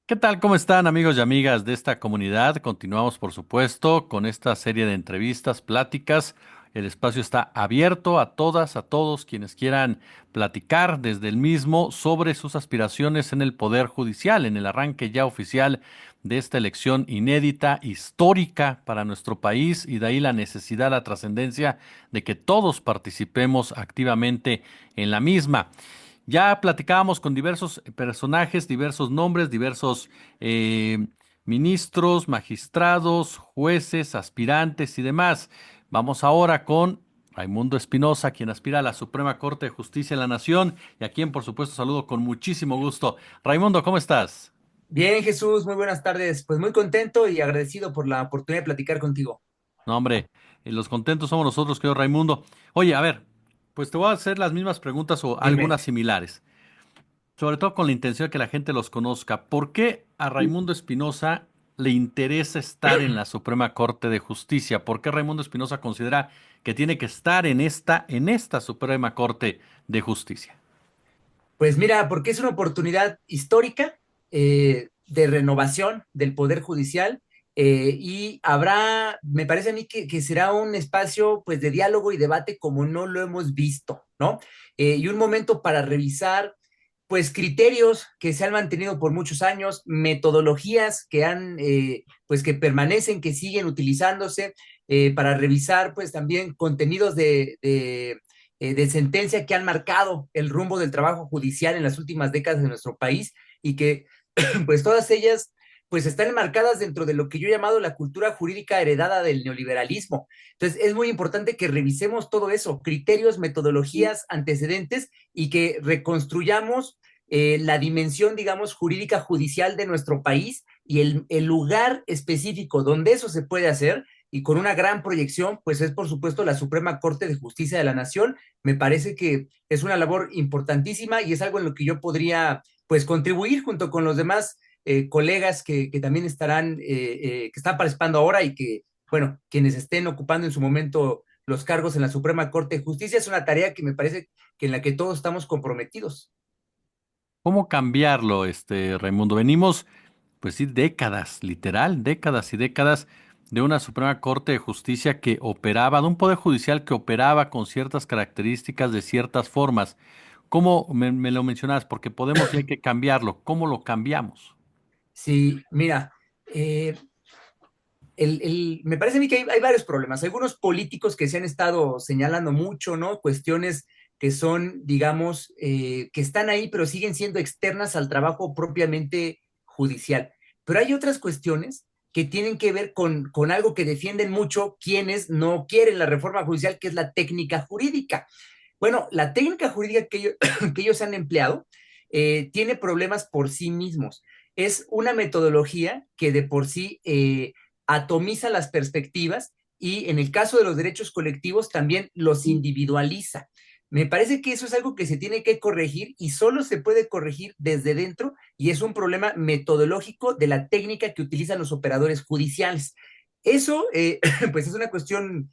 ¿Qué tal? ¿Cómo están amigos y amigas de esta comunidad? Continuamos, por supuesto, con esta serie de entrevistas, pláticas. El espacio está abierto a todas, a todos quienes quieran platicar desde el mismo sobre sus aspiraciones en el Poder Judicial, en el arranque ya oficial de esta elección inédita, histórica para nuestro país, y de ahí la necesidad, la trascendencia de que todos participemos activamente en la misma. Ya platicábamos con diversos personajes, diversos nombres, diversos eh, ministros, magistrados, jueces, aspirantes y demás. Vamos ahora con Raimundo Espinosa, quien aspira a la Suprema Corte de Justicia de la Nación y a quien, por supuesto, saludo con muchísimo gusto. Raimundo, ¿cómo estás? Bien, Jesús, muy buenas tardes. Pues muy contento y agradecido por la oportunidad de platicar contigo. No, hombre, los contentos somos nosotros, querido Raimundo. Oye, a ver, pues te voy a hacer las mismas preguntas o Dime. algunas similares. Sobre todo con la intención de que la gente los conozca. ¿Por qué a Raimundo Espinosa le interesa estar en la Suprema Corte de Justicia? ¿Por qué Raimundo Espinosa considera que tiene que estar en esta Suprema Corte de Justicia? Pues mira, porque es una oportunidad histórica de renovación del Poder Judicial y habrá, me parece a mí que será un espacio pues de diálogo y debate como no lo hemos visto, ¿no? Y un momento para revisar pues criterios que se han mantenido por muchos años, metodologías que han, pues que permanecen, que siguen utilizándose, para revisar pues también contenidos de sentencia que han marcado el rumbo del trabajo judicial en las últimas décadas de nuestro país y que pues todas ellas pues están enmarcadas dentro de lo que yo he llamado la cultura jurídica heredada del neoliberalismo. Entonces es muy importante que revisemos todo eso, criterios, metodologías, antecedentes y que reconstruyamos la dimensión, digamos, jurídica judicial de nuestro país y el lugar específico donde eso se puede hacer y con una gran proyección, pues es por supuesto la Suprema Corte de Justicia de la Nación. Me parece que es una labor importantísima y es algo en lo que yo podría, pues, contribuir junto con los demás colegas que también estarán, que están participando ahora y que, bueno, quienes estén ocupando en su momento los cargos en la Suprema Corte de Justicia, es una tarea que me parece que en la que todos estamos comprometidos. ¿Cómo cambiarlo, Raimundo? Venimos, pues sí, décadas, literal, décadas y décadas de una Suprema Corte de Justicia que operaba, de un Poder Judicial que operaba con ciertas características de ciertas formas. ¿Cómo me lo mencionabas? Porque podemos y hay que cambiarlo. ¿Cómo lo cambiamos? Sí, mira, me parece a mí que hay varios problemas. Algunos políticos que se han estado señalando mucho, ¿no? Cuestiones que son, digamos, que están ahí, pero siguen siendo externas al trabajo propiamente judicial. Pero hay otras cuestiones que tienen que ver con algo que defienden mucho quienes no quieren la reforma judicial, que es la técnica jurídica. Bueno, la técnica jurídica que ellos, que ellos han empleado tiene problemas por sí mismos. Es una metodología que de por sí atomiza las perspectivas y en el caso de los derechos colectivos también los individualiza. Me parece que eso es algo que se tiene que corregir y solo se puede corregir desde dentro y es un problema metodológico de la técnica que utilizan los operadores judiciales. Eso, pues es una cuestión,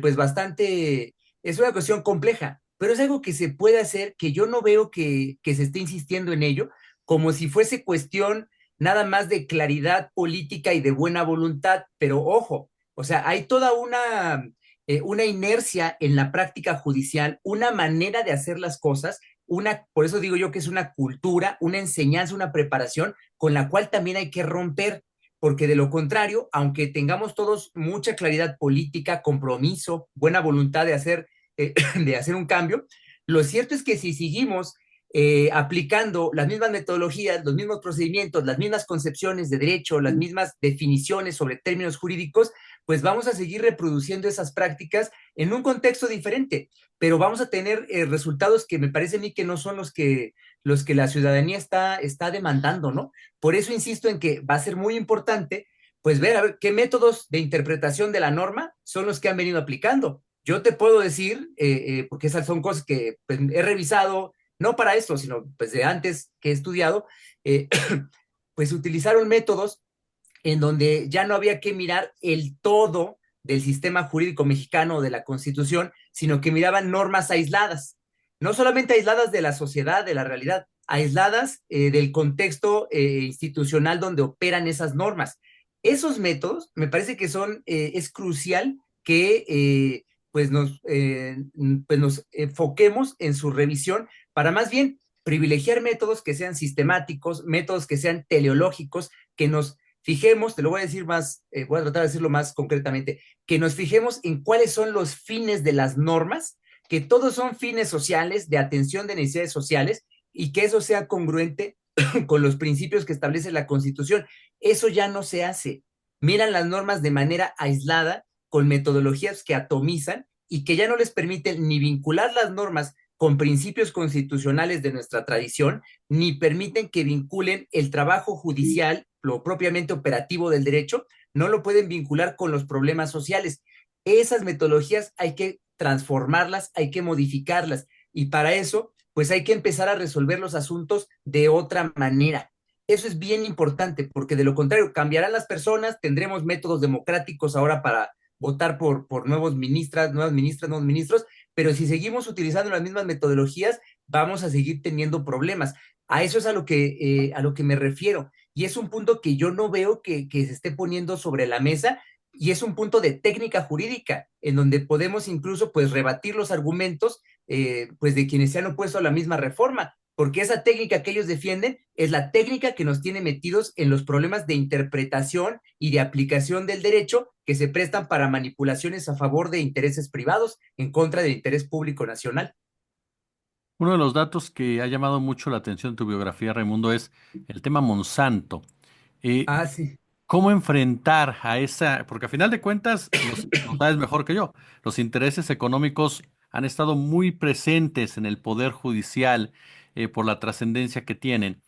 pues bastante, es una cuestión compleja, pero es algo que se puede hacer, que yo no veo que se esté insistiendo en ello, como si fuese cuestión nada más de claridad política y de buena voluntad, pero ojo, o sea, hay toda una inercia en la práctica judicial, una manera de hacer las cosas, por eso digo yo que es una cultura, una enseñanza, una preparación con la cual también hay que romper, porque de lo contrario, aunque tengamos todos mucha claridad política, compromiso, buena voluntad de hacer un cambio, lo cierto es que si seguimos aplicando las mismas metodologías, los mismos procedimientos, las mismas concepciones de derecho, las mismas definiciones sobre términos jurídicos, pues vamos a seguir reproduciendo esas prácticas en un contexto diferente, pero vamos a tener resultados que me parece a mí que no son los que la ciudadanía está demandando, ¿no? Por eso insisto en que va a ser muy importante, pues ver a ver qué métodos de interpretación de la norma son los que han venido aplicando. Yo te puedo decir, porque esas son cosas que pues, he revisado, no para esto, sino pues de antes que he estudiado, eh, pues utilizaron métodos en donde ya no había que mirar el todo del sistema jurídico mexicano o de la Constitución, sino que miraban normas aisladas, no solamente aisladas de la sociedad, de la realidad, aisladas del contexto institucional donde operan esas normas. Esos métodos me parece que es crucial que pues nos enfoquemos en su revisión para más bien privilegiar métodos que sean sistemáticos, métodos que sean teleológicos, que nos fijemos, te lo voy a decir más, voy a tratar de decirlo más concretamente, que nos fijemos en cuáles son los fines de las normas, que todos son fines sociales, de atención de necesidades sociales, y que eso sea congruente con los principios que establece la Constitución. Eso ya no se hace. Miran las normas de manera aislada, con metodologías que atomizan y que ya no les permiten ni vincular las normas con principios constitucionales de nuestra tradición, ni permiten que vinculen el trabajo judicial, lo propiamente operativo del derecho, no lo pueden vincular con los problemas sociales. Esas metodologías hay que transformarlas, hay que modificarlas, y para eso, pues hay que empezar a resolver los asuntos de otra manera. Eso es bien importante, porque de lo contrario, cambiarán las personas, tendremos métodos democráticos ahora para votar por nuevos ministras, nuevos ministros, pero si seguimos utilizando las mismas metodologías, vamos a seguir teniendo problemas. A eso es a lo que me refiero. Y es un punto que yo no veo que se esté poniendo sobre la mesa, y es un punto de técnica jurídica, en donde podemos incluso pues rebatir los argumentos pues de quienes se han opuesto a la misma reforma, porque esa técnica que ellos defienden es la técnica que nos tiene metidos en los problemas de interpretación y de aplicación del derecho que se prestan para manipulaciones a favor de intereses privados en contra del interés público nacional. Uno de los datos que ha llamado mucho la atención en tu biografía, Raimundo, es el tema Monsanto. Eh, Ah, sí. ¿Cómo enfrentar a esa? Porque a final de cuentas, lo sabes mejor que yo, los intereses económicos han estado muy presentes en el Poder Judicial por la trascendencia que tienen.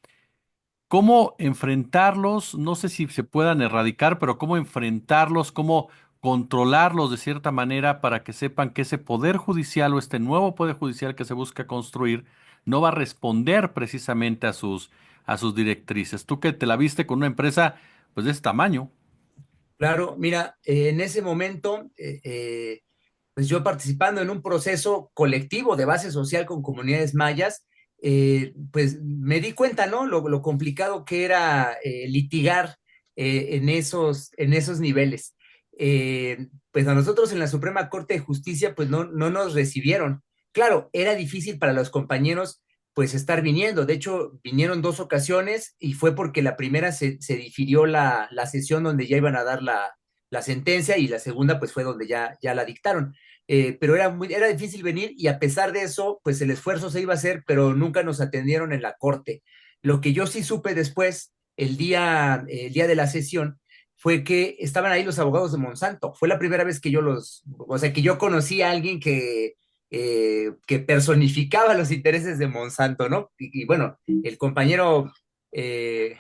¿Cómo enfrentarlos? No sé si se puedan erradicar, pero cómo enfrentarlos, cómo controlarlos de cierta manera para que sepan que ese poder judicial o este nuevo poder judicial que se busca construir no va a responder precisamente a sus directrices. Tú que te la viste con una empresa pues de ese tamaño. Claro, mira, en ese momento, pues yo participando en un proceso colectivo de base social con comunidades mayas, pues me di cuenta, ¿no? Lo complicado que era litigar en esos niveles. Pues a nosotros en la Suprema Corte de Justicia, pues no nos recibieron. Claro, era difícil para los compañeros, pues estar viniendo. De hecho, vinieron dos ocasiones y fue porque la primera se difirió la sesión donde ya iban a dar la sentencia, y la segunda, pues fue donde ya la dictaron. Pero era difícil venir, y a pesar de eso, pues el esfuerzo se iba a hacer, pero nunca nos atendieron en la corte. Lo que yo sí supe después, el día de la sesión, fue que estaban ahí los abogados de Monsanto. Fue la primera vez que o sea, que yo conocí a alguien que personificaba los intereses de Monsanto, ¿no? Y bueno, el compañero eh,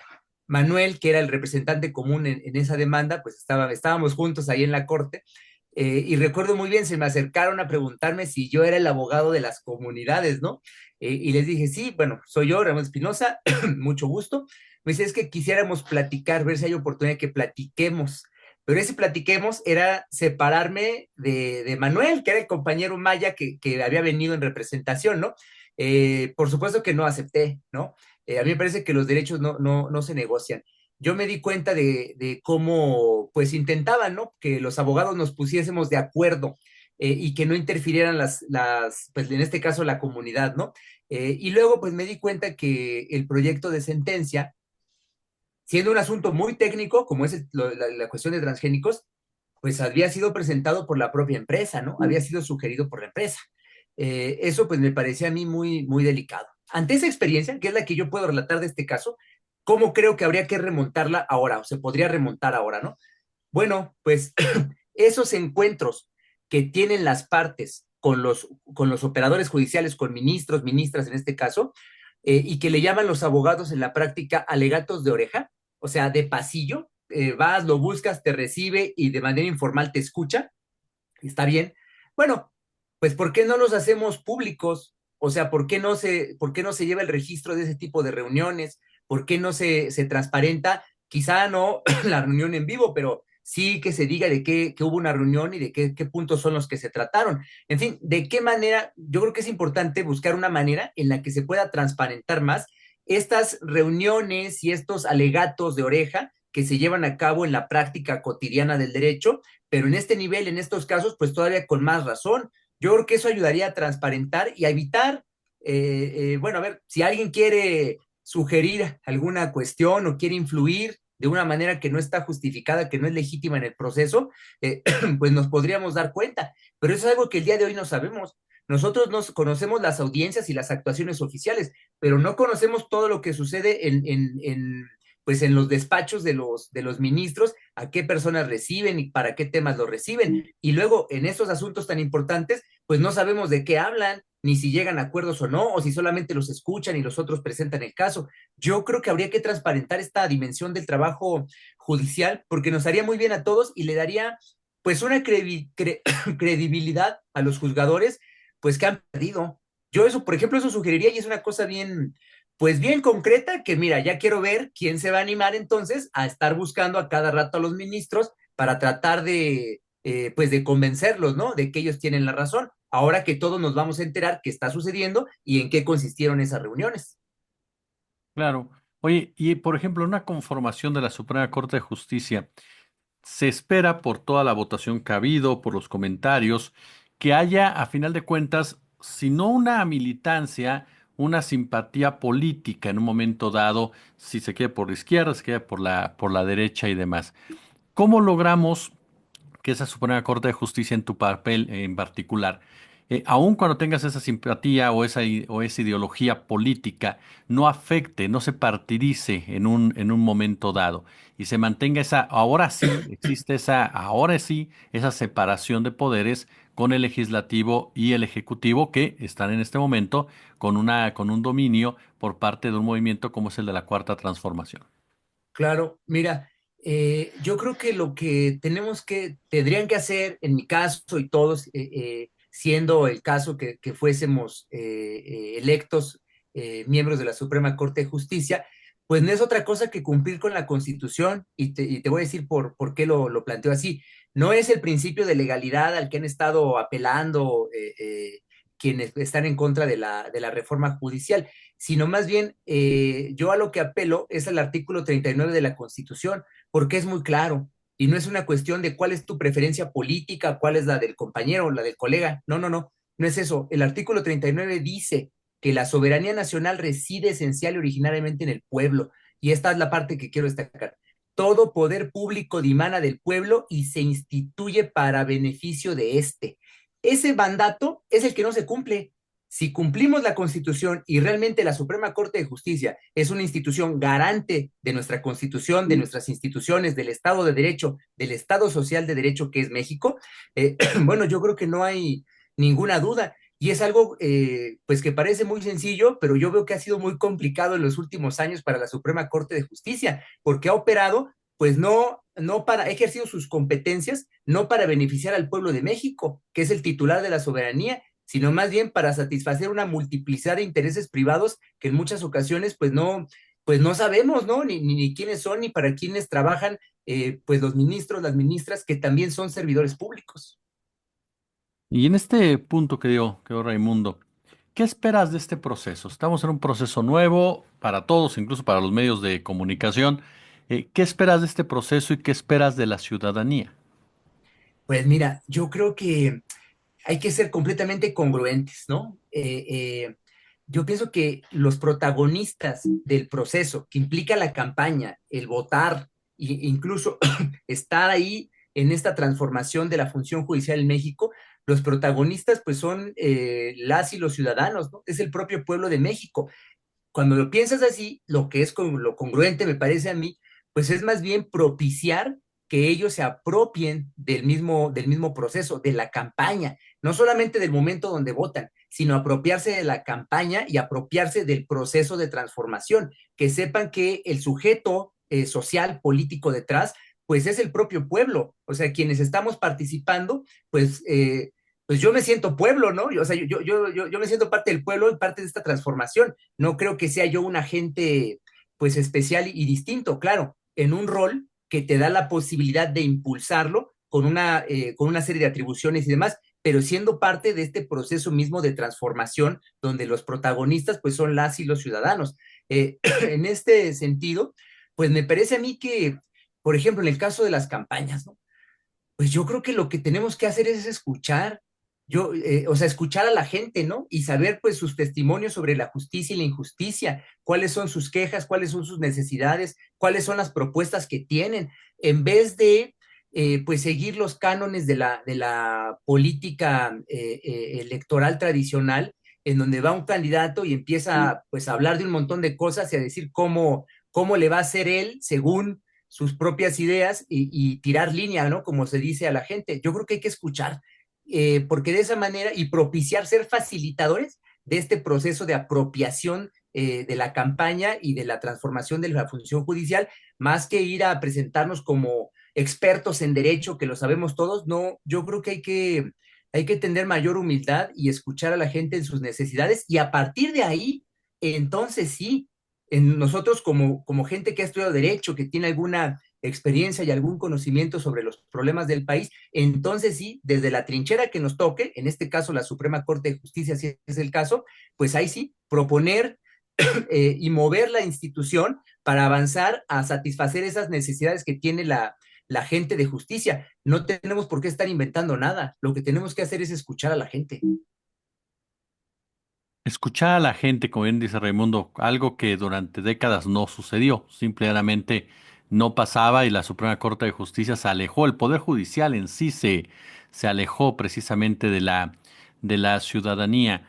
Manuel, que era el representante común en esa demanda, pues estábamos juntos ahí en la corte, y recuerdo muy bien, se me acercaron a preguntarme si yo era el abogado de las comunidades, ¿no? Y les dije, sí, bueno, soy yo, Ramón Espinosa, mucho gusto. Me dice, es que quisiéramos platicar, ver si hay oportunidad de que platiquemos. Pero ese platiquemos era separarme de Manuel, que era el compañero maya que había venido en representación, ¿no? Por supuesto que no acepté, ¿no? A mí me parece que los derechos no se negocian. Yo me di cuenta de cómo, pues intentaban, ¿no? Que los abogados nos pusiésemos de acuerdo, y que no interfirieran pues en este caso la comunidad, ¿no? Y luego, pues me di cuenta que el proyecto de sentencia, siendo un asunto muy técnico, como es la cuestión de transgénicos, pues había sido presentado por la propia empresa, ¿no? Había sido sugerido por la empresa. Eso pues me parecía a mí muy delicado. Ante esa experiencia, que es la que yo puedo relatar de este caso, ¿cómo creo que habría que remontarla ahora, o se podría remontar ahora, ¿no? Bueno, pues esos encuentros que tienen las partes con los operadores judiciales, con ministros, ministras en este caso, y que le llaman los abogados en la práctica alegatos de oreja, o sea, de pasillo, vas, lo buscas, te recibe y de manera informal te escucha, está bien. Bueno, pues ¿por qué no los hacemos públicos? O sea, por qué no se lleva el registro de ese tipo de reuniones? ¿Por qué no se transparenta? Quizá no la reunión en vivo, pero sí que se diga que hubo una reunión y de qué puntos son los que se trataron. En fin, de qué manera, yo creo que es importante buscar una manera en la que se pueda transparentar más estas reuniones y estos alegatos de oreja que se llevan a cabo en la práctica cotidiana del derecho, pero en este nivel, en estos casos, pues todavía con más razón. Yo creo que eso ayudaría a transparentar y a evitar, bueno, a ver, si alguien quiere sugerir alguna cuestión o quiere influir de una manera que no está justificada, que no es legítima en el proceso, pues nos podríamos dar cuenta. Pero eso es algo que el día de hoy no sabemos. Nosotros nos conocemos las audiencias y las actuaciones oficiales, pero no conocemos todo lo que sucede pues en los despachos de los ministros, a qué personas reciben y para qué temas lo reciben. Y luego, en estos asuntos tan importantes, pues no sabemos de qué hablan, ni si llegan a acuerdos o no, o si solamente los escuchan y los otros presentan el caso. Yo creo que habría que transparentar esta dimensión del trabajo judicial porque nos haría muy bien a todos y le daría pues una credibilidad a los juzgadores pues que han perdido. Yo eso, por ejemplo, eso sugeriría y es una cosa bien, pues bien concreta que mira, ya quiero ver quién se va a animar entonces a estar buscando a cada rato a los ministros para tratar pues de convencerlos, ¿no? De que ellos tienen la razón. Ahora que todos nos vamos a enterar qué está sucediendo y en qué consistieron esas reuniones. Claro. Oye, y por ejemplo, una conformación de la Suprema Corte de Justicia, se espera por toda la votación que ha habido, por los comentarios, que haya, a final de cuentas, si no una militancia, una simpatía política en un momento dado, si se quiere por la izquierda, si se quiere por la derecha y demás. ¿Cómo logramos que esa Suprema Corte de Justicia en tu papel en particular, aun cuando tengas esa simpatía o o esa ideología política, no afecte, no se partidice en un momento dado y se mantenga esa, ahora sí, existe esa, ahora sí, esa separación de poderes con el legislativo y el ejecutivo que están en este momento con un dominio por parte de un movimiento como es el de la Cuarta Transformación? Claro, mira, yo creo que lo que tendrían que hacer, en mi caso y todos, siendo el caso que fuésemos electos miembros de la Suprema Corte de Justicia, pues no es otra cosa que cumplir con la Constitución y te voy a decir por qué lo planteo así. No es el principio de legalidad al que han estado apelando quienes están en contra de de la reforma judicial, sino más bien yo a lo que apelo es al artículo 39 de la Constitución, porque es muy claro y no es una cuestión de cuál es tu preferencia política, cuál es la del compañero, la del colega. No, no, no, no es eso. El artículo 39 dice que la soberanía nacional reside esencial y originariamente en el pueblo. Y esta es la parte que quiero destacar. Todo poder público dimana del pueblo y se instituye para beneficio de este. Ese mandato es el que no se cumple. Si cumplimos la Constitución y realmente la Suprema Corte de Justicia es una institución garante de nuestra Constitución, de nuestras instituciones, del Estado de Derecho, del Estado Social de Derecho que es México, bueno, yo creo que no hay ninguna duda. Y es algo, pues, que parece muy sencillo, pero yo veo que ha sido muy complicado en los últimos años para la Suprema Corte de Justicia, porque ha operado, pues, no para, ha ejercido sus competencias, no para beneficiar al pueblo de México, que es el titular de la soberanía, sino más bien para satisfacer una multiplicidad de intereses privados que en muchas ocasiones pues no sabemos, ¿no? Ni quiénes son, ni para quiénes trabajan, pues los ministros, las ministras, que también son servidores públicos. Y en este punto que dio Raimundo, ¿qué esperas de este proceso? Estamos en un proceso nuevo para todos, incluso para los medios de comunicación. ¿Qué esperas de este proceso y qué esperas de la ciudadanía? Pues mira, yo creo que hay que ser completamente congruentes, ¿no? Yo pienso que los protagonistas del proceso que implica la campaña, el votar e incluso estar ahí en esta transformación de la función judicial en México, los protagonistas pues son las y los ciudadanos, ¿no? Es el propio pueblo de México. Cuando lo piensas así, lo que es con lo congruente, me parece a mí, pues es más bien propiciar que ellos se apropien del mismo proceso, de la campaña, no solamente del momento donde votan, sino apropiarse de la campaña y apropiarse del proceso de transformación, que sepan que el sujeto social, político detrás, pues es el propio pueblo, o sea, quienes estamos participando, pues pues yo me siento pueblo, ¿no? O sea, yo me siento parte del pueblo y parte de esta transformación. No creo que sea yo un agente, pues, especial y distinto, claro, en un rol que te da la posibilidad de impulsarlo con con una serie de atribuciones y demás, pero siendo parte de este proceso mismo de transformación, donde los protagonistas pues son las y los ciudadanos. En este sentido, pues me parece a mí que, por ejemplo, en el caso de las campañas, ¿no? Pues yo creo que lo que tenemos que hacer es escuchar, o sea, escuchar a la gente, ¿no? Y saber pues sus testimonios sobre la justicia y la injusticia, cuáles son sus quejas, cuáles son sus necesidades, cuáles son las propuestas que tienen, en vez de pues seguir los cánones de la política electoral tradicional, en donde va un candidato y empieza pues a hablar de un montón de cosas y a decir cómo le va a hacer él según sus propias ideas y tirar línea, ¿no? Como se dice a la gente. Yo creo que hay que escuchar, porque de esa manera y propiciar, ser facilitadores de este proceso de apropiación de la campaña y de la transformación de la función judicial, más que ir a presentarnos como expertos en derecho, que lo sabemos todos, no, yo creo que hay que tener mayor humildad y escuchar a la gente en sus necesidades y a partir de ahí, entonces sí, en nosotros como gente que ha estudiado derecho, que tiene alguna experiencia y algún conocimiento sobre los problemas del país, entonces sí, desde la trinchera que nos toque, en este caso la Suprema Corte de Justicia, si es el caso, pues ahí sí, proponer y mover la institución para avanzar a satisfacer esas necesidades que tiene la gente de justicia. No tenemos por qué estar inventando nada, lo que tenemos que hacer es escuchar a la gente. Escuchar a la gente, como bien dice Raimundo, algo que durante décadas no sucedió, simplemente no pasaba y la Suprema Corte de Justicia se alejó, el Poder Judicial en sí se alejó precisamente de la ciudadanía.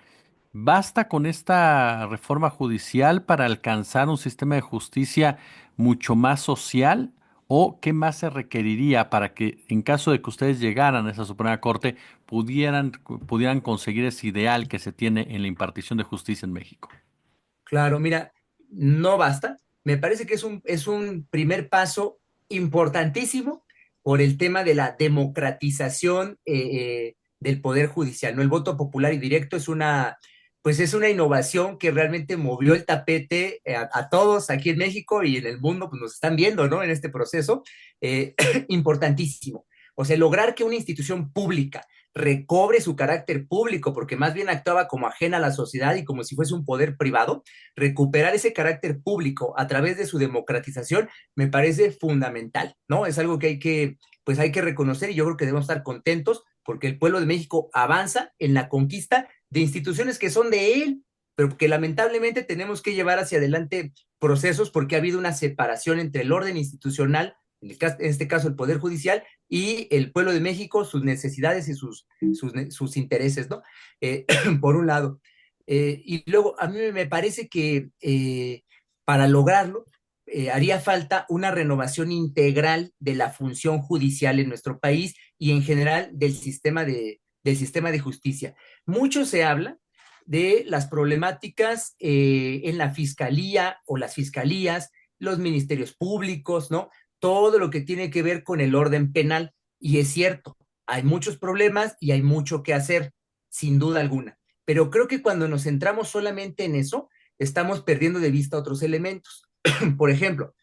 ¿Basta con esta reforma judicial para alcanzar un sistema de justicia mucho más social? ¿O qué más se requeriría para que, en caso de que ustedes llegaran a esa Suprema Corte, pudieran conseguir ese ideal que se tiene en la impartición de justicia en México? Claro, mira, no basta. Me parece que es un primer paso importantísimo por el tema de la democratización del Poder Judicial, ¿no? El voto popular y directo pues es una innovación que realmente movió el tapete a todos aquí en México y en el mundo, pues nos están viendo, ¿no? En este proceso, importantísimo. O sea, lograr que una institución pública recobre su carácter público, porque más bien actuaba como ajena a la sociedad y como si fuese un poder privado, recuperar ese carácter público a través de su democratización me parece fundamental, ¿no? Es algo que pues hay que reconocer y yo creo que debemos estar contentos porque el pueblo de México avanza en la conquista de instituciones que son de él, pero que lamentablemente tenemos que llevar hacia adelante procesos porque ha habido una separación entre el orden institucional, en este caso el Poder Judicial, y el pueblo de México, sus necesidades y sus intereses, ¿no? Por un lado. Y luego, a mí me parece que para lograrlo, haría falta una renovación integral de la función judicial en nuestro país y en general del sistema de justicia. Mucho se habla de las problemáticas en la fiscalía o las fiscalías, los ministerios públicos, ¿no? Todo lo que tiene que ver con el orden penal. Y es cierto, hay muchos problemas y hay mucho que hacer, sin duda alguna. Pero creo que cuando nos centramos solamente en eso, estamos perdiendo de vista otros elementos. Por ejemplo,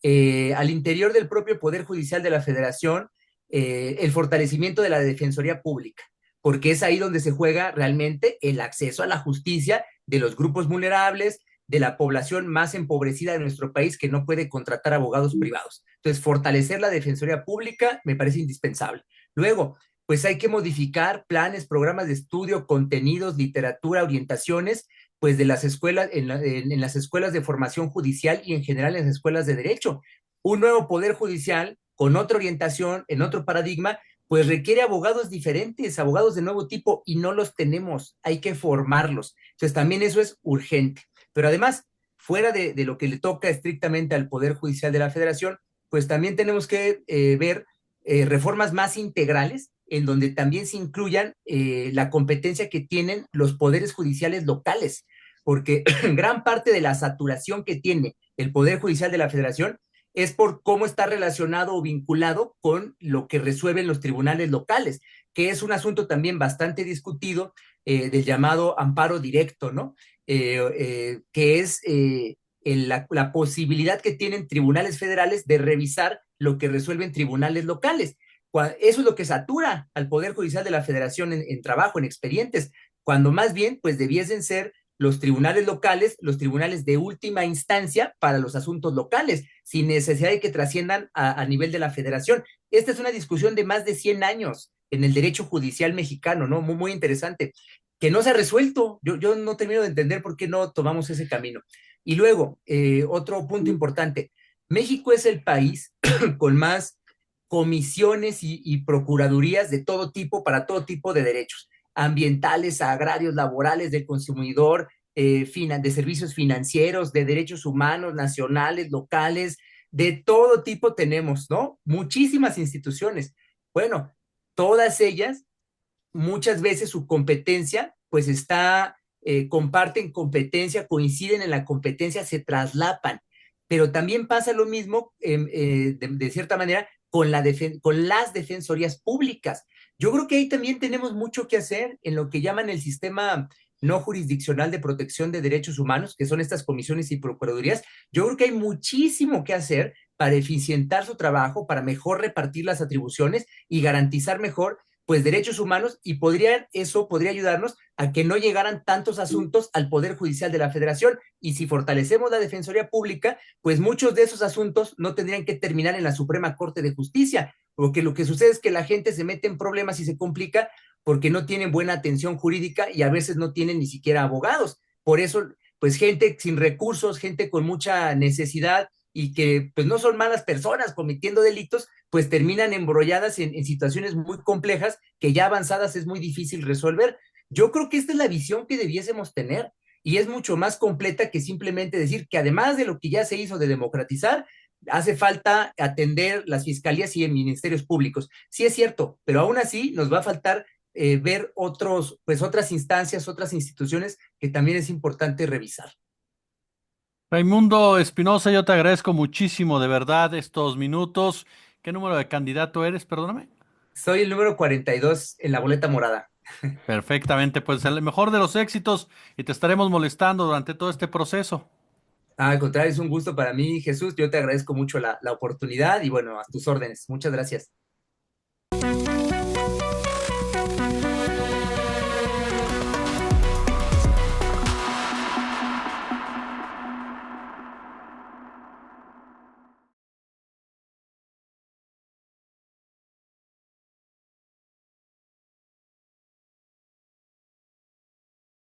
al interior del propio Poder Judicial de la Federación, el fortalecimiento de la Defensoría Pública, porque es ahí donde se juega realmente el acceso a la justicia de los grupos vulnerables, de la población más empobrecida de nuestro país que no puede contratar abogados privados. Entonces, fortalecer la Defensoría Pública me parece indispensable. Luego, pues hay que modificar planes, programas de estudio, contenidos, literatura, orientaciones, pues de las escuelas, en las escuelas de formación judicial y en general en las escuelas de derecho. Un nuevo poder judicial con otra orientación, en otro paradigma, pues requiere abogados diferentes, abogados de nuevo tipo, y no los tenemos, hay que formarlos. Entonces también eso es urgente. Pero además, fuera de lo que le toca estrictamente al Poder Judicial de la Federación, pues también tenemos que ver reformas más integrales en donde también se incluyan la competencia que tienen los poderes judiciales locales, porque gran parte de la saturación que tiene el Poder Judicial de la Federación es por cómo está relacionado o vinculado con lo que resuelven los tribunales locales, que es un asunto también bastante discutido del llamado amparo directo, ¿no? Que es la posibilidad que tienen tribunales federales de revisar lo que resuelven tribunales locales. Eso es lo que satura al Poder Judicial de la Federación en trabajo, en expedientes, cuando más bien pues debiesen ser los tribunales locales, los tribunales de última instancia para los asuntos locales, sin necesidad de que trasciendan a nivel de la federación. Esta es una discusión de más de 100 años en el derecho judicial mexicano, ¿no? Muy, muy interesante, que no se ha resuelto. Yo no termino de entender por qué no tomamos ese camino. Y luego, otro punto importante, México es el país con más comisiones y procuradurías de todo tipo para todo tipo de derechos, ambientales, agrarios, laborales, del consumidor, de servicios financieros, de derechos humanos, nacionales, locales, de todo tipo tenemos, ¿no? Muchísimas instituciones. Bueno, todas ellas, muchas veces su competencia, pues comparten competencia, coinciden en la competencia, se traslapan. Pero también pasa lo mismo, de cierta manera, con las defensorías públicas. Yo creo que ahí también tenemos mucho que hacer en lo que llaman el sistema no jurisdiccional de protección de derechos humanos, que son estas comisiones y procuradurías. Yo creo que hay muchísimo que hacer para eficientar su trabajo, para mejor repartir las atribuciones y garantizar mejor pues derechos humanos, y eso podría ayudarnos a que no llegaran tantos asuntos al Poder Judicial de la Federación, y si fortalecemos la Defensoría Pública, pues muchos de esos asuntos no tendrían que terminar en la Suprema Corte de Justicia, porque lo que sucede es que la gente se mete en problemas y se complica porque no tienen buena atención jurídica y a veces no tienen ni siquiera abogados. Por eso, pues gente sin recursos, gente con mucha necesidad y que pues no son malas personas cometiendo delitos, pues terminan embrolladas en situaciones muy complejas que ya avanzadas es muy difícil resolver. Yo creo que esta es la visión que debiésemos tener y es mucho más completa que simplemente decir que además de lo que ya se hizo de democratizar, hace falta atender las fiscalías y en ministerios públicos. Sí es cierto, pero aún así nos va a faltar ver pues otras instancias, otras instituciones que también es importante revisar. Raimundo Espinosa, yo te agradezco muchísimo, de verdad, estos minutos. ¿Qué número de candidato eres? Perdóname. Soy el número 42 en la boleta morada. Perfectamente, pues el mejor de los éxitos y te estaremos molestando durante todo este proceso. Al contrario, es un gusto para mí, Jesús. Yo te agradezco mucho la oportunidad y bueno, a tus órdenes. Muchas gracias.